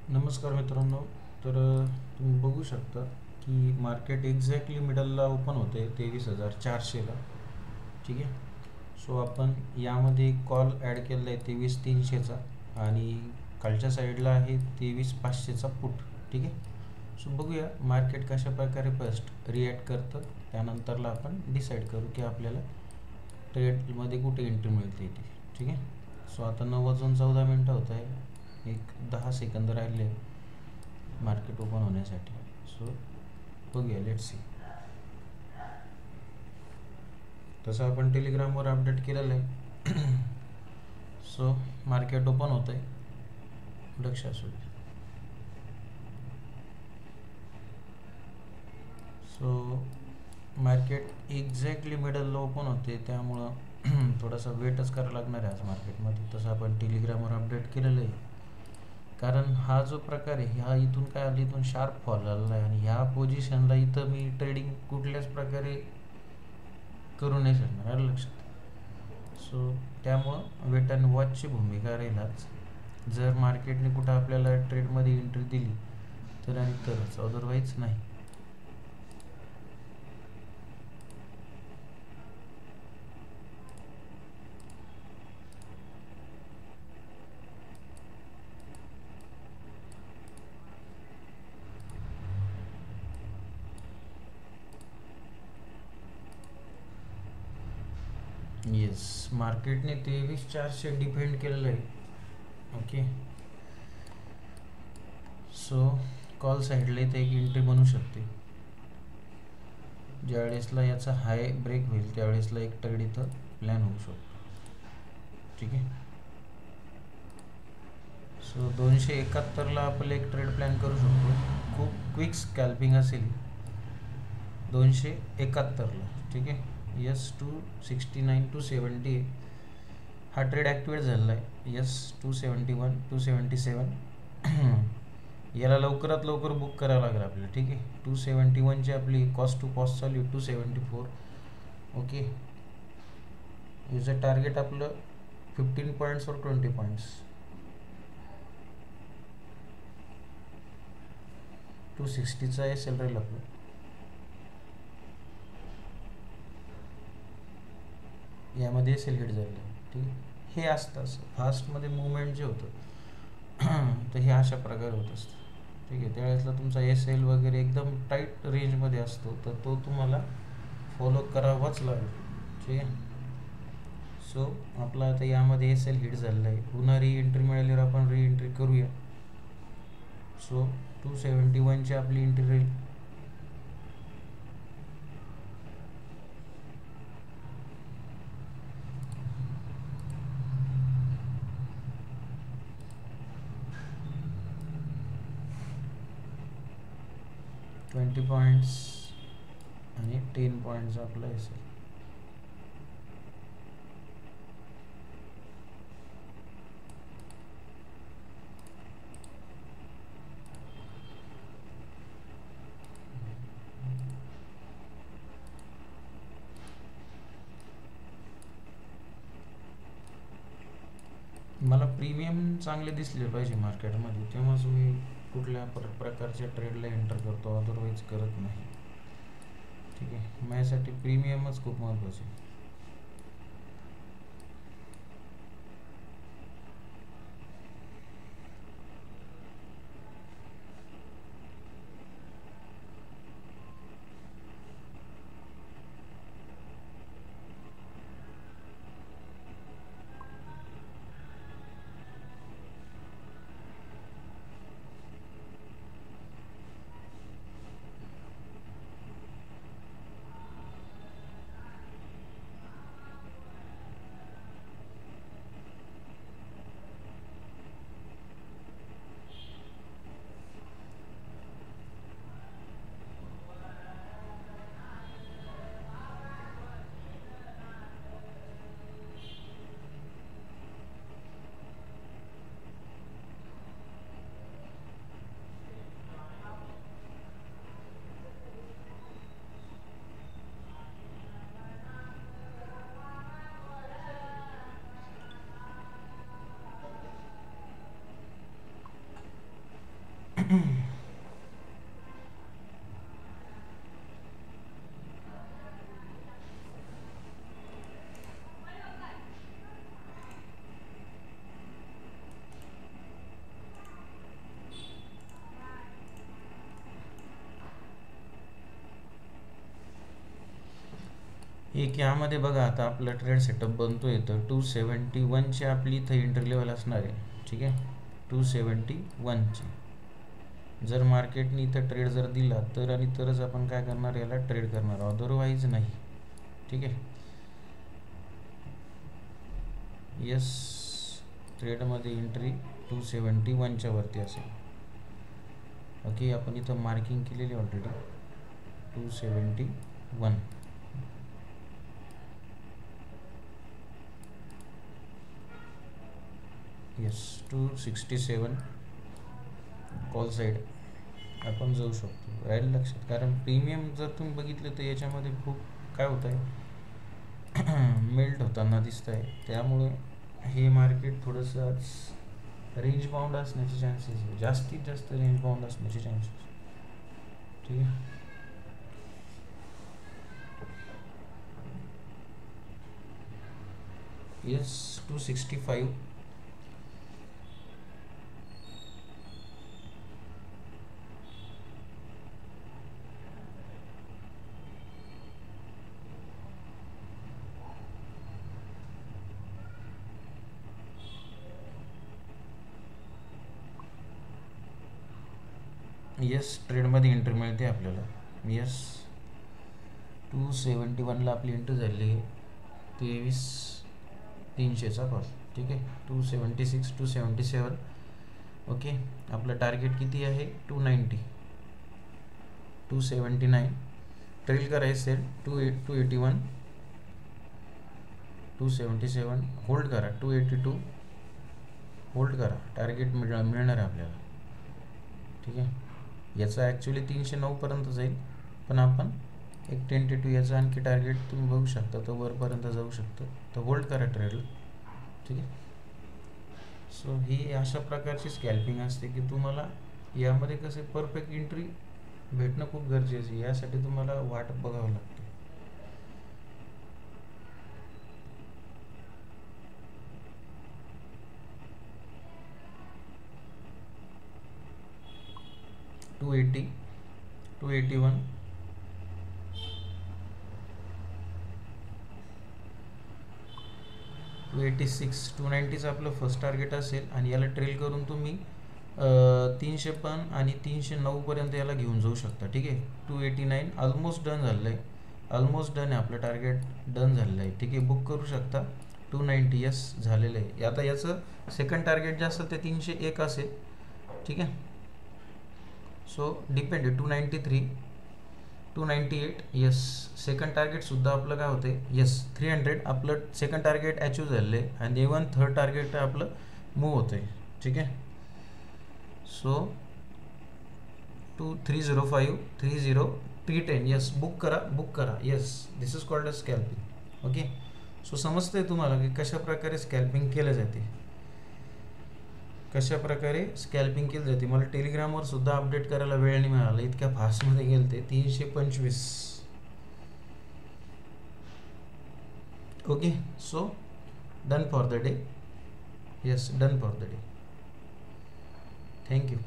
नमस्कार मित्रांनो. तर तुम्ही बघू शकता की मार्केट एक्झॅक्टली मिडलला ओपन होते 23,400ला. ठीक आहे. सो आपण यामध्ये कॉल ॲड केलेला आहे 23,300चा आणि खालच्या साईडला आहे 23,500चा पुट. ठीक आहे. सो बघूया मार्केट कशा प्रकारे फर्स्ट रिॲक्ट करतं, त्यानंतरला आपण डिसाईड करू की आपल्याला ट्रेडमध्ये कुठे एंट्री मिळते ती. ठीक आहे. सो आता 9 वाजून 14 मिनटं होत आहे, एक 10 सेकंद राहिले मार्केट ओपन होण्यासाठी. सो बघूया, लेट सी. तसं आपण टेलिग्रामवर अपडेट केलेलं आहे. सो मार्केट ओपन होत आहे, लक्ष असू दे. सो मार्केट एक्झॅक्टली मिडलला ओपन होते, त्यामुळं थोडासा वेटच करावं लागणार आहे आज मार्केटमध्ये. तसं आपण टेलिग्रामवर अपडेट केलेलं आहे, कारण हा जो प्रकार आहे हा इथून काय आला, इथून शार्प फॉल आलेला आहे आणि ह्या पोझिशनला इथं मी ट्रेडिंग कुठल्याच प्रकारे करू नाही शकणार, आलं लक्षात. सो त्यामुळं वेट अँड वॉचची भूमिका राहील आज. जर मार्केटने कुठं आपल्याला ट्रेडमध्ये एंट्री दिली तर आणि तरच, अदरवाईज नाही. येस, मार्केटने 23,400 डिफेंड केलेलं आहे. ओके. सो कॉल साईडला इथे एक एंट्री बनू शकते. ज्यावेळेसला याचा हाय ब्रेक होईल त्यावेळेसला एक ट्रेड इथं प्लॅन होऊ शकतो. ठीक आहे. सो 271ला आपण एक ट्रेड प्लॅन करू शकतो. खूप क्विक स्कॅल्पिंग असेल 271ला. ठीक आहे. यस, 269 270 हा ट्रेड ॲक्टिवेट झालेला आहे. यस, 271 277 याला लवकरात लवकर बुक करावं लागेल आपल्याला. ठीक आहे. 271ची आपली कॉस्ट टू कॉस्ट चालू आहे 274. ओके. याचं टार्गेट आपलं 15 पॉईंट्स और 20 पॉईंट्स. 260चा एस एल राहील आपलं. यामध्ये एस एल हिट झालेलं आहे. ठीक आहे. हे असतं फास्टमध्ये मुवमेंट जे होतं तर हे अशा प्रकारे होत असतं. ठीक आहे. त्यावेळेसला तुमचा एस एल वगैरे एकदम टाईट रेंजमध्ये असतो, तर तो तुम्हाला फॉलो करावाच लागेल. ठीक आहे. सो आपला आता यामध्ये एस एल हिट झालेला आहे. पुन्हा री एंट्री मिळाल्यावर आपण री एंट्री करूया. सो 271ची आपली एंट्री राहील. ट्वेंटी पॉईंट्स आणि 10 पॉईंट्स आपला एस एल. मला प्रीमियम चांगले दिसले पाहिजे मार्केटमध्ये, तेव्हाच मी कुठल्या प्रकारच्या ट्रेडला एंटर करतो, अदरवाईज करत नाही. ठीक आहे. माझ्यासाठी प्रीमियमच खूप महत्त्वाचे आहे. एक यामध्ये बघा आता आपला ट्रेड सेटअप बनतोय तर 271ची आपली इथं एंट्री लेवल असणार आहे. ठीक आहे, 271ची जर मार्केटने इथं ट्रेड जर दिला तर आणि तरच आपण काय करणार, याला ट्रेड करणार, अदरवाईज नाही. ठीक आहे, यस ट्रेडमध्ये एंट्री 271च्या वरती असेल. ओके, आपण इथं मार्किंग केलेली ऑलरेडी 271. यस 267 कॉल साईड आपण जाऊ शकतो. राहील लक्षात, कारण प्रीमियम जर तुम्ही बघितलं तर याच्यामध्ये खूप काय होत आहे मेल्ट होताना दिसत आहे. त्यामुळे हे मार्केट थोडंसं आज रेंज बाउंड असण्याचे चान्सेस आहे, जास्तीत जास्त रेंज बाउंड असण्याचे चान्सेस. ठीक आहे, यस 265. यस ट्रेडमध्ये एंट्री मिळते आपल्याला. यस 271ला आपली एंट्री झाली आहे, 23,300चा कॉल. ठीक आहे, 276 277. ओके, आपलं टार्गेट किती आहे 290 279. ट्रेल करायचं असेल 281 277. होल्ड करा 282. होल्ड करा, टार्गेट मिळणार आहे आपल्याला. ठीक आहे, याचा ॲक्च्युली 309पर्यंत जाईल, पण आपण एक टेंटेटिव्ह याचा आणखी टार्गेट तुम्ही बघू शकता, तो वरपर्यंत जाऊ शकतो, तर होल्ड करा ट्रेडला. ठीक आहे, सो ही अशा प्रकारची स्कॅल्पिंग असते की तुम्हाला यामध्ये कसं परफेक्ट एंट्री भेटणं खूप गरजेचं आहे. यासाठी तुम्हाला वाट बघावं लागते. टू 281 286 290चं आपलं फर्स्ट टार्गेट असेल, आणि याला ट्रेल करून तुम्ही 300 पण आणि 309पर्यंत याला घेऊन जाऊ शकता. ठीक आहे, 289 ऑलमोस्ट डन झालं आहे, ऑलमोस्ट डन आहे आपलं टार्गेट, डन झालेलं आहे. ठीक आहे, बुक करू शकता. 290 यस झालेलं आहे. आता याचं सेकंड टार्गेट जे असेल ते 301 असेल. ठीक आहे, सो डिपेंड आहे 293 298. यस सेकंड टार्गेटसुद्धा आपलं काय होते, यस 300 आपलं सेकंड टार्गेट अचीव झालेलं आहे, आणि इवन थर्ड टार्गेट आपलं मूव होतं आहे. ठीक आहे, सो 2305 30 T10. यस बुक करा. Yes this is called a scalping. Okay, so समजतंय तुम्हाला की कशा प्रकारे स्कॅल्पिंग केलं जाते, कशा प्रकारे स्कॅल्पिंग केली जाते. मला टेलिग्रामवर सुद्धा अपडेट करायला वेळ नाही मिळाला, इतक्या फास्टमध्ये गेले ते 325. Okay, so done for the day. Yes done for the day. Thank you.